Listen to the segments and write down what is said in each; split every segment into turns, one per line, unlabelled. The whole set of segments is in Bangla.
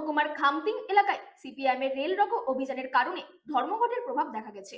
মহকুমার খামতিং এলাকায় সিপিআইএম এর রেল রোকো অভিযানের কারণে ধর্মঘটের প্রভাব দেখা গেছে।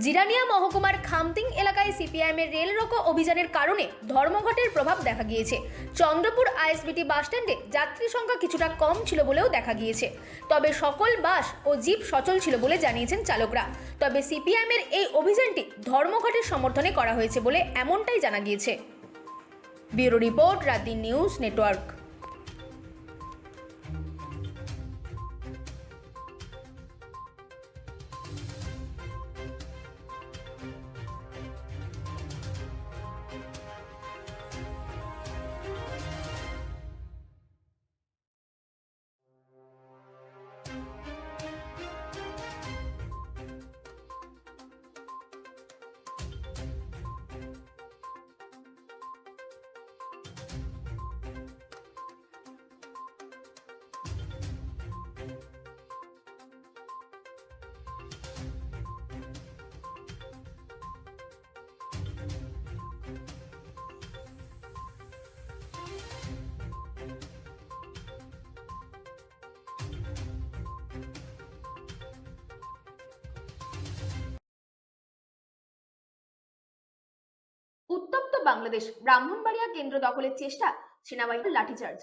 জিরানিয়া মহকুমার খামতিং এলাকায় সিপিআইএম এর রেল রোকো অভিযানের কারণে ধর্মঘটের প্রভাব দেখা গিয়েছে। চন্দ্রপুর আইএসবিটি বাস স্ট্যান্ডে যাত্রী সংখ্যা কিছুটা কম ছিল বলেও দেখা গিয়েছে, তবে সকল বাস ও জিপ সচল ছিল বলে জানিয়েছেন চালকরা। তবে সিপিআইএম এর এই অভিযানটি ধর্মঘটের সমর্থনে করা হয়েছে বলে এমনটাই জানা গিয়েছে। ব্যুরো রিপোর্ট, রাত নিউজ নেটওয়ার্ক। উত্তপ্ত বাংলাদেশ, ব্রাহ্মণবাড়িয়া কেন্দ্র দখলের চেষ্টা, সেনাবাহিনীর লাঠিচার্জ।